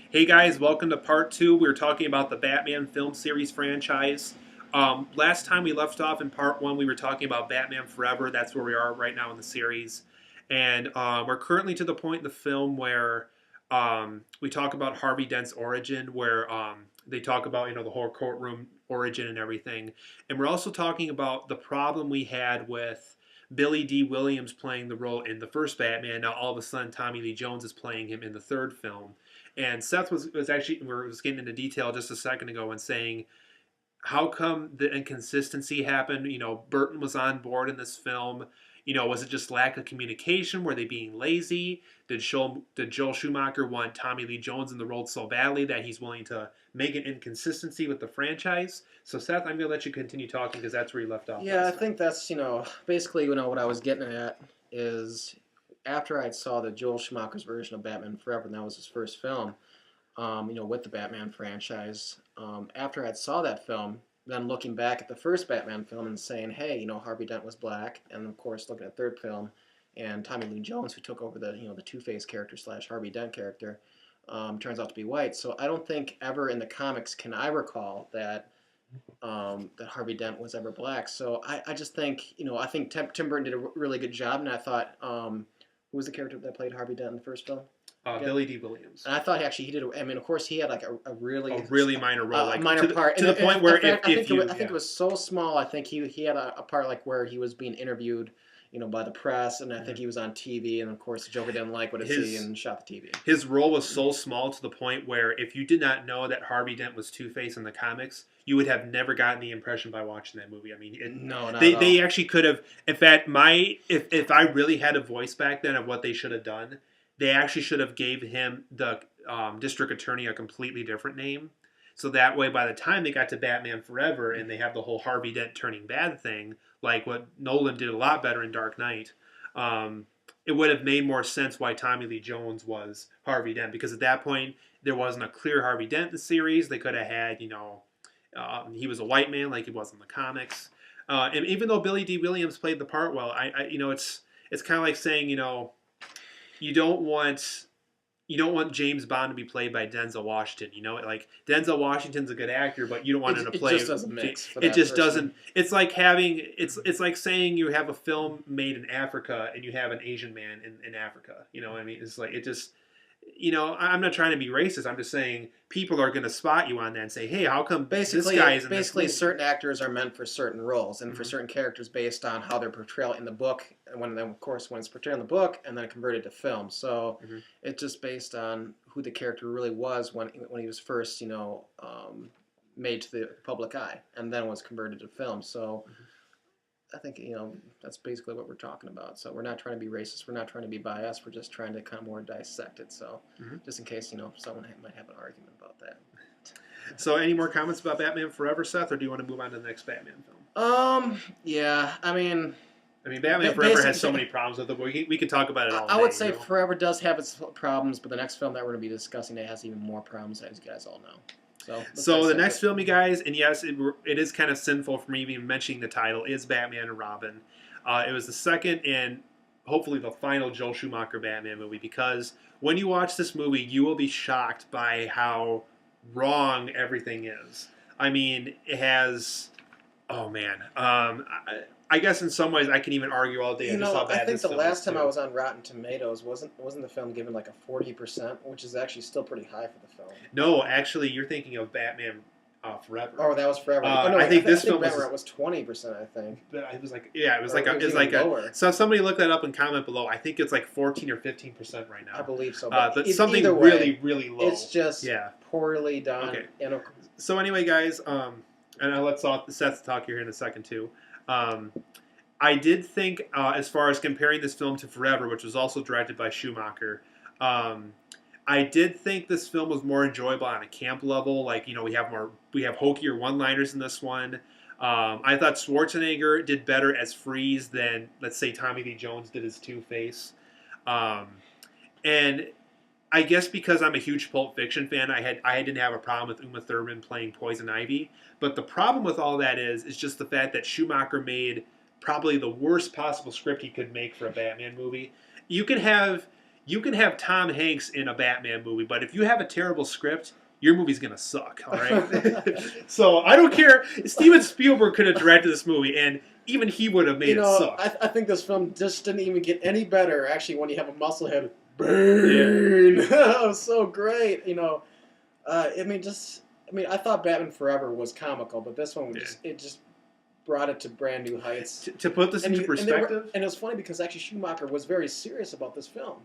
Hey guys, welcome to part two. We were talking about the Batman film series franchise. Last time we left off in part one, we were talking about Batman Forever. That's where we are right now in the series. And we're currently to the point in the film where we talk about Harvey Dent's origin, where they talk about, the whole courtroom origin and everything. And we're also talking about the problem we had with Billy D. Williams playing the role in the first Batman. Now, all of a sudden, Tommy Lee Jones is playing him in the third film. And Seth was actually was getting into detail just a second ago and saying how come the inconsistency happened. Burton was on board in this film. Was it just lack of communication? Were they being lazy? Did Joel Schumacher want Tommy Lee Jones in the role so badly that he's willing to make an inconsistency with the franchise? So Seth, I'm gonna let you continue talking because that's where you left off. Yeah, I think that's basically what I was getting at is after I saw the Joel Schumacher's version of Batman Forever, and that was his first film, with the Batman franchise. After I saw that film, then looking back at the first Batman film and saying, hey, Harvey Dent was black, and of course looking at the third film, and Tommy Lee Jones, who took over the Two-Face character / Harvey Dent character, turns out to be white. So I don't think ever in the comics can I recall that Harvey Dent was ever black. So I just think, I think Tim Burton did a really good job, and I thought, who was the character that played Harvey Dent in the first film? Billy D. Williams. And I thought actually he did. Of course, he had like a really minor role, like minor part to the point where I think it was so small. I think he had a part like where he was being interviewed, by the press, and I think he was on TV, and of course the Joker didn't like what he see and shot the TV. His role was so small to the point where if you did not know that Harvey Dent was Two-Face in the comics, you would have never gotten the impression by watching that movie. I mean, they actually could have. In fact, if I really had a voice back then of what they should have done, they actually should have gave him the district attorney a completely different name. So that way, by the time they got to Batman Forever and they have the whole Harvey Dent turning bad thing, like what Nolan did a lot better in Dark Knight, it would have made more sense why Tommy Lee Jones was Harvey Dent. Because at that point, there wasn't a clear Harvey Dent in the series. They could have had, he was a white man like he was in the comics. And even though Billy D. Williams played the part well, it's kind of like saying, you don't want James Bond to be played by Denzel Washington. Like Denzel Washington's a good actor, but you don't want him to play. It just doesn't mix. It just doesn't. It's like it's like saying you have a film made in Africa and you have an Asian man in Africa. You know what I mean? It's like it just. I'm not trying to be racist. I'm just saying people are going to spot you on that and say, "Hey, how come this guy is in this movie?" Certain actors are meant for certain roles and for certain characters based on how they're portrayed in the book, and when it's portrayed in the book and then converted to film. So it's just based on who the character really was when he was first, made to the public eye, and then was converted to film. So. I think, that's basically what we're talking about. So we're not trying to be racist. We're not trying to be biased. We're just trying to kind of more dissect it. So just in case, someone might have an argument about that. So any more comments about Batman Forever, Seth, or do you want to move on to the next Batman film? Yeah. I mean, Batman Forever has so many problems with it. We could talk about it all day. I would say Forever does have its problems, but the next film that we're going to be discussing has even more problems, as you guys all know. So the next film, you guys, and yes, it is kind of sinful for me even mentioning the title, is Batman and Robin. It was the second and hopefully the final Joel Schumacher Batman movie, because when you watch this movie, you will be shocked by how wrong everything is. I mean, it has... Oh, man. I guess in some ways I can even argue all day just how bad I think this the film last is, time too. I was on Rotten Tomatoes, wasn't the film given like a 40%, which is actually still pretty high for the film. No, actually, you're thinking of Batman Forever. Oh, that was Forever. I think this film was 20%. I think it was like lower. So somebody look that up and comment below. I think it's like 14 or 15% right now. I believe so. But something really, really low. It's just poorly done. Okay. So anyway, guys, and I'll let Seth talk here in a second too. I did think, as far as comparing this film to Forever, which was also directed by Schumacher, I did think this film was more enjoyable on a camp level. Like, we have hokier one-liners in this one. I thought Schwarzenegger did better as Freeze than, let's say, Tommy Lee Jones did as Two-Face. And I guess because I'm a huge Pulp Fiction fan, I didn't have a problem with Uma Thurman playing Poison Ivy. But the problem with all that is just the fact that Schumacher made probably the worst possible script he could make for a Batman movie. You can have you can have Tom Hanks in a Batman movie, but if you have a terrible script, your movie's gonna suck. All right. So I don't care. Steven Spielberg could have directed this movie, and even he would have made it suck. I think this film just didn't even get any better. Actually, when you have a musclehead burn, it was so great. I thought Batman Forever was comical, but this one just brought it to brand new heights. To put this into perspective, and it was funny because actually Schumacher was very serious about this film.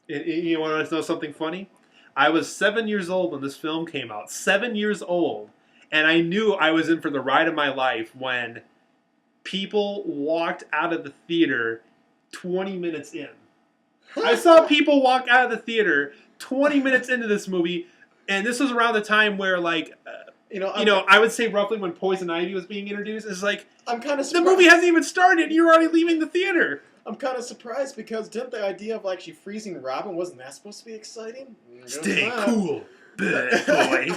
You want to know something funny? I was 7 years old when this film came out. 7 years old, and I knew I was in for the ride of my life when people walked out of the theater 20 minutes in. I saw people walk out of the theater 20 minutes into this movie, and this was around the time where, I would say roughly when Poison Ivy was being introduced. It's like, I'm kind of the movie hasn't even started, and you're already leaving the theater. I'm kind of surprised because didn't the idea of actually freezing Robin, wasn't that supposed to be exciting? Stay cool, bad boy.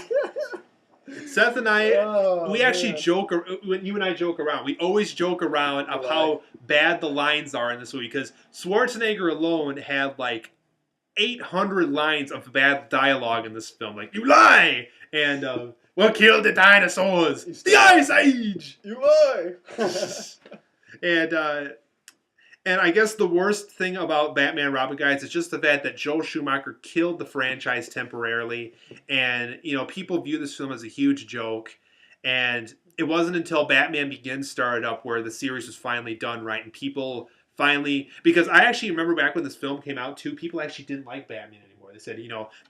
Seth and I, we actually joke, when you and I joke around, we always joke around of how bad the lines are in this movie, because Schwarzenegger alone had 800 lines of bad dialogue in this film. Like, you lie! And, what killed the dinosaurs? The Ice Age! You lie! And I guess the worst thing about Batman Robin, guys, is just the fact that Joel Schumacher killed the franchise temporarily. And, people view this film as a huge joke. And it wasn't until Batman Begins started up where the series was finally done right. And people finally... Because I actually remember back when this film came out, too, people actually didn't like Batman anymore. They said,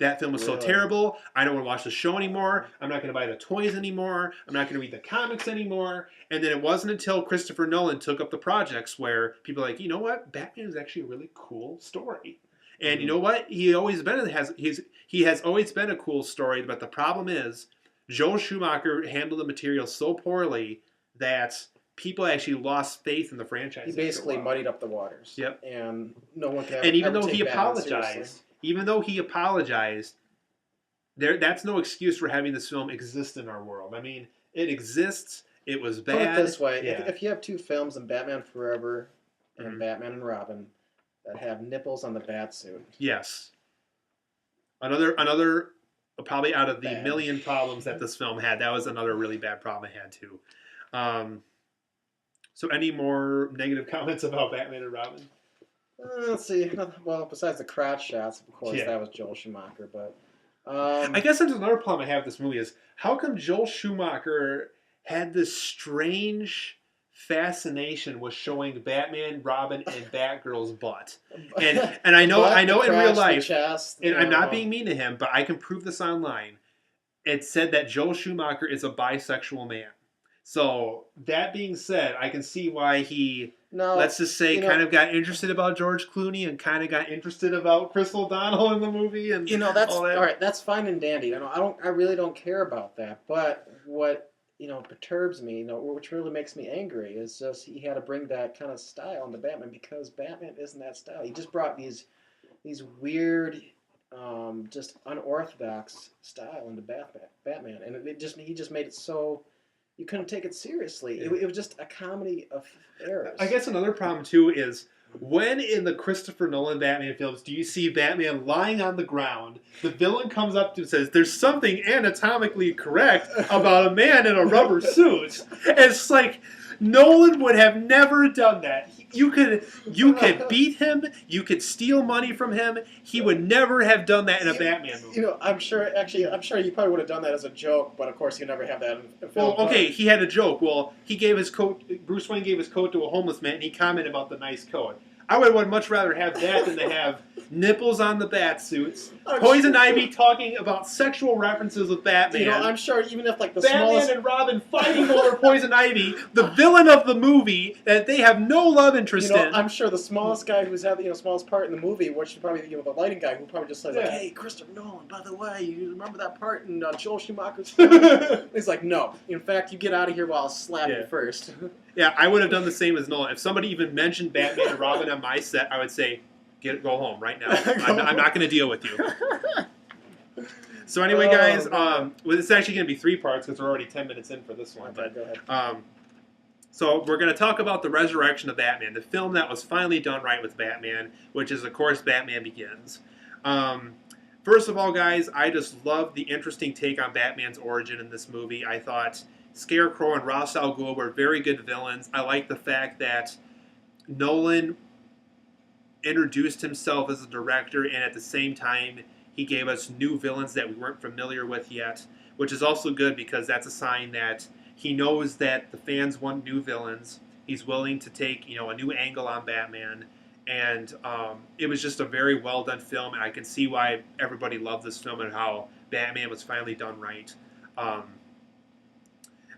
that film was so terrible. I don't want to watch the show anymore. I'm not going to buy the toys anymore. I'm not going to read the comics anymore. And then it wasn't until Christopher Nolan took up the projects where people are like, you know what? Batman is actually a really cool story. And you know what? He has always been a cool story, but the problem is Joel Schumacher handled the material so poorly that people actually lost faith in the franchise. He basically muddied up the waters. Yep. And no one can And even though he apologized, that's no excuse for having this film exist in our world. I mean, it exists. It was bad. Put it this way: yeah. if you have two films in Batman Forever and Batman and Robin that have nipples on the bat suit, yes, another probably out of the million problems that this film had, that was another really bad problem it had too. So, any more negative comments about Batman and Robin? Let's see. Well, besides the crotch shots, of course, that was Joel Schumacher. But I guess that's another problem I have with this movie is how come Joel Schumacher had this strange fascination with showing Batman, Robin, and Batgirl's butt. And I know in real life, and I'm not being mean to him, but I can prove this online. It said that Joel Schumacher is a bisexual man. So, that being said, I can see why he, let's just say, kind of got interested about George Clooney and kind of got interested about Chris O'Donnell in the movie. And that's all that. All right. That's fine and dandy. I really don't care about that. But what perturbs me, which really makes me angry, is just he had to bring that kind of style into Batman because Batman isn't that style. He just brought these weird, just unorthodox style into Batman, and he just made it so. You couldn't take it seriously. Yeah. It was just a comedy of errors. I guess another problem, too, is when in the Christopher Nolan Batman films do you see Batman lying on the ground, the villain comes up to and says, there's something anatomically correct about a man in a rubber suit. It's like, Nolan would have never done that. You could beat him. You could steal money from him. He would never have done that in a Batman movie. I'm sure you probably would have done that as a joke, but of course you never have that in film. Well, okay, he had a joke. Well, he gave his coat. Bruce Wayne gave his coat to a homeless man, and he commented about the nice coat. I would much rather have that than to have nipples on the bat suits, Poison Ivy talking about sexual references with Batman. I'm sure even if the Batman smallest... and Robin fighting over Poison Ivy, the villain of the movie that they have no love interest in. I'm sure the smallest guy who's had the smallest part in the movie, which is probably the lighting guy, who probably just says hey, Christopher Nolan, by the way, you remember that part in Joel Schumacher's film? He's like, no. In fact, you get out of here while I'll slap you first. Yeah, I would have done the same as Nolan. If somebody even mentioned Batman and Robin on my set, I would say, go home right now. I'm not going to deal with you. So anyway, guys, it's actually going to be 3 parts because we're already 10 minutes in for this one. Okay, go ahead. So we're going to talk about the resurrection of Batman, the film that was finally done right with Batman, which is, of course, Batman Begins. Um, First of all, guys, I just love the interesting take on Batman's origin in this movie. I thought Scarecrow and Ra's al Ghul were very good villains. I like the fact that Nolan introduced himself as a director, and at the same time, he gave us new villains that we weren't familiar with yet, which is also good because that's a sign that he knows that the fans want new villains. He's willing to take a new angle on Batman, and it was just a very well done film. And I can see why everybody loved this film and how Batman was finally done right. Um,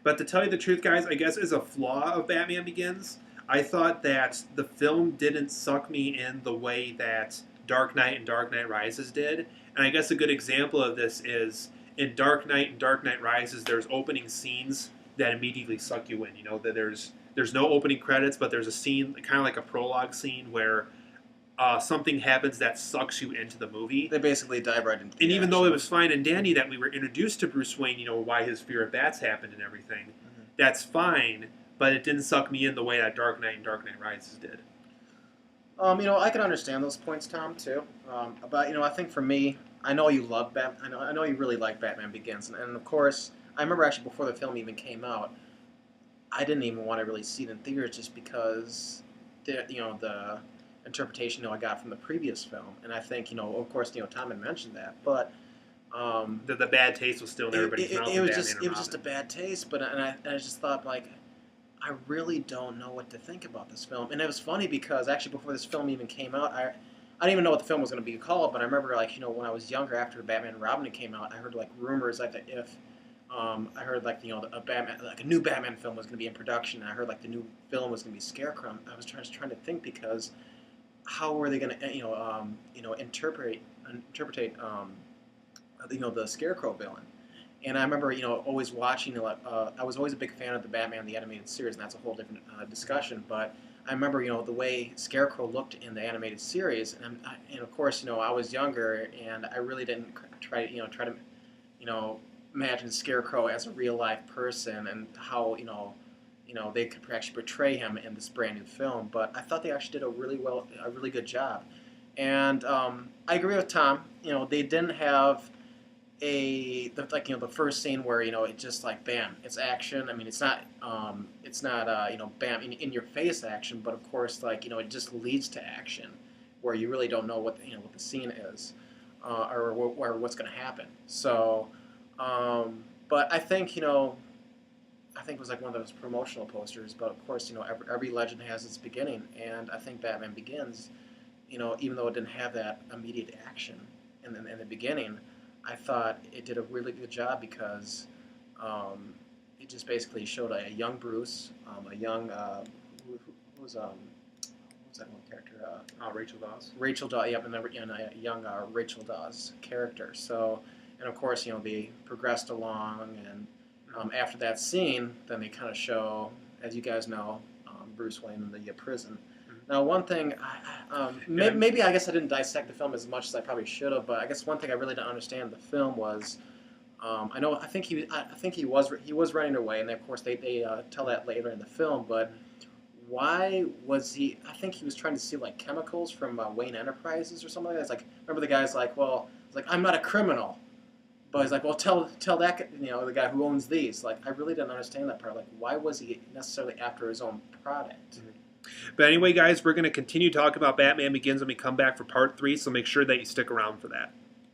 but to tell you the truth, guys, I guess is a flaw of Batman Begins. I thought that the film didn't suck me in the way that Dark Knight and Dark Knight Rises did. And I guess a good example of this is in Dark Knight and Dark Knight Rises, there's opening scenes that immediately suck you in. That there's no opening credits, but there's a scene, kind of like a prologue scene, where something happens that sucks you into the movie. They basically dive right into. And even though it was fine and dandy that we were introduced to Bruce Wayne, why his fear of bats happened and everything, that's fine. But it didn't suck me in the way that Dark Knight and Dark Knight Rises did. I can understand those points, Tom, too. But I think for me, I know you love Batman. I know you really like Batman Begins, and of course, I remember actually before the film even came out, I didn't even want to really see it in theaters just because the interpretation I got from the previous film, and I think of course Tom had mentioned that, but The bad taste was still in everybody's mouth. It was just a bad taste, but I just thought like, I really don't know what to think about this film. And it was funny because actually before this film even came out, I didn't even know what the film was going to be called. But I remember when I was younger, after Batman and Robin came out, I heard like rumors like that if I heard like a Batman, like a new Batman film was going to be in production. And I heard like the new film was going to be Scarecrow. I was trying to think because how were they going to interpret the Scarecrow villain. And I remember, always watching. I was always a big fan of the Batman the animated series, and that's a whole different discussion. But I remember, the way Scarecrow looked in the animated series, and of course, I was younger, and I really didn't try to, imagine Scarecrow as a real life person and how, they could actually portray him in this brand new film. But I thought they actually did a really good job. And I agree with Tom. They didn't have the first scene where it just like bam, it's action. I mean, it's not bam in your face action, but of course it just leads to action where you really don't know what what the scene is or what's going to happen. So, but I think it was like one of those promotional posters. But of course every legend has its beginning, and I think Batman Begins, even though it didn't have that immediate action in the beginning, I thought it did a really good job because it just basically showed a young Bruce, a young who was what was that one character? Rachel Dawes. Rachel Dawes, yep, and a young Rachel Dawes character. So, and of course they progressed along, and after that scene, then they kind of show, as you guys know, Bruce Wayne in the prison. Now, one thing, maybe I guess I didn't dissect the film as much as I probably should have, but I guess one thing I really didn't understand in the film was, I think he was running away, and of course they tell that later in the film. But why was he? I think he was trying to steal like chemicals from Wayne Enterprises or something like that. It's like, remember the guy's like, well, it's like, I'm not a criminal, but he's like, well, tell that the guy who owns these. Like, I really didn't understand that part. Like, why was he necessarily after his own product? Mm-hmm. But anyway, guys, we're going to continue talking about Batman Begins when we come back for part 3, so make sure that you stick around for that.